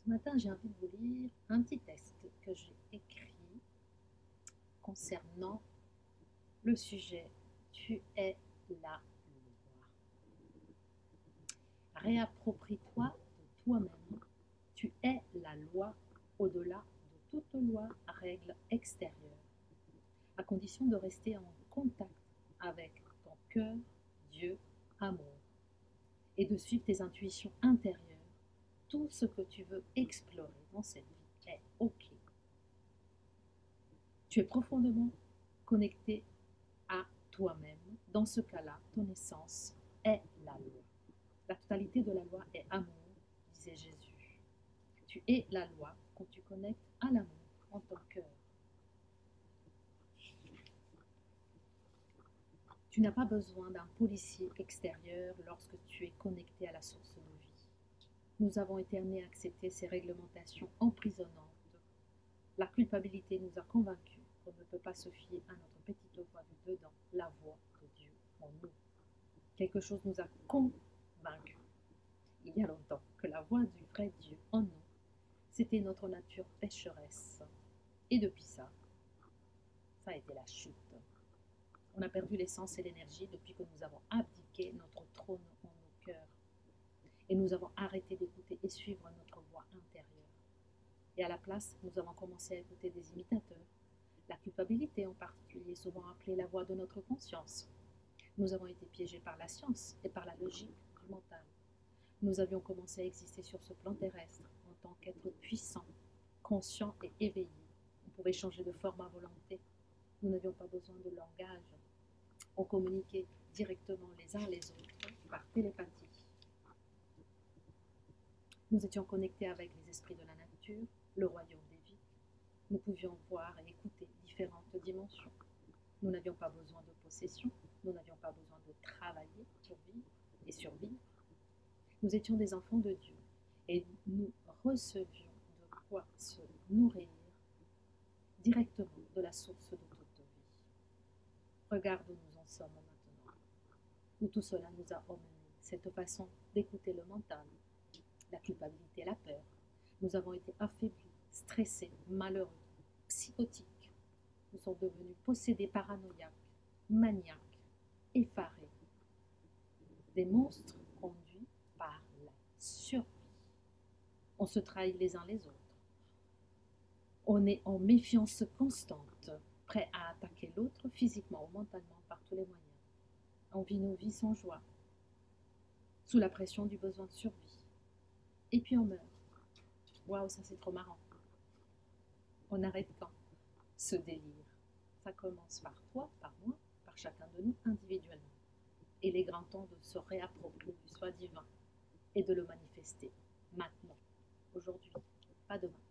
Ce matin, j'ai envie de vous lire un petit texte que j'ai écrit concernant le sujet Tu es la loi. Réapproprie-toi de toi-même. Tu es la loi au-delà de toute loi, règle extérieure, à condition de rester en contact avec ton cœur, Dieu, amour, et de suivre tes intuitions intérieures. Tout ce que tu veux explorer dans cette vie est OK. Tu es profondément connecté à toi-même. Dans ce cas-là, ton essence est la loi. La totalité de la loi est amour, disait Jésus. Tu es la loi quand tu connectes à l'amour en ton cœur. Tu n'as pas besoin d'un policier extérieur lorsque tu es connecté à la source de vie. Nous avons été amenés à accepter ces réglementations emprisonnantes. La culpabilité nous a convaincus qu'on ne peut pas se fier à notre petite voix du dedans, la voix de Dieu en nous. Quelque chose nous a convaincus, il y a longtemps, que la voix du vrai Dieu en nous, c'était notre nature pécheresse. Et depuis ça a été la chute. On a perdu l'essence et l'énergie depuis que nous avons abdiqué notre trône en nos cœurs. Et nous avons arrêté d'écouter et suivre notre voix intérieure. Et à la place, nous avons commencé à écouter des imitateurs. La culpabilité en particulier, souvent appelée la voix de notre conscience. Nous avons été piégés par la science et par la logique du mental. Nous avions commencé à exister sur ce plan terrestre en tant qu'être puissant, conscient et éveillé. On pouvait changer de forme à volonté. Nous n'avions pas besoin de langage. On communiquait directement les uns les autres par télépathie. Nous étions connectés avec les esprits de la nature, le royaume des vies. Nous pouvions voir et écouter différentes dimensions. Nous n'avions pas besoin de possession, nous n'avions pas besoin de travailler pour vivre et survivre. Nous étions des enfants de Dieu et nous recevions de quoi se nourrir directement de la source de toute vie. Regarde où nous en sommes maintenant, où tout cela nous a emmenés, cette façon d'écouter le mental, la culpabilité, la peur. Nous avons été affaiblis, stressés, malheureux, psychotiques. Nous sommes devenus possédés, paranoïaques, maniaques, effarés. Des monstres conduits par la survie. On se trahit les uns les autres. On est en méfiance constante, prêt à attaquer l'autre physiquement ou mentalement par tous les moyens. On vit nos vies sans joie, sous la pression du besoin de survie. Et puis on meurt. Waouh, ça c'est trop marrant. On arrête quand ce délire? Ça commence par toi, par moi, par chacun de nous individuellement. Et il est grand temps de se réapproprier du soi divin et de le manifester maintenant, aujourd'hui, pas demain.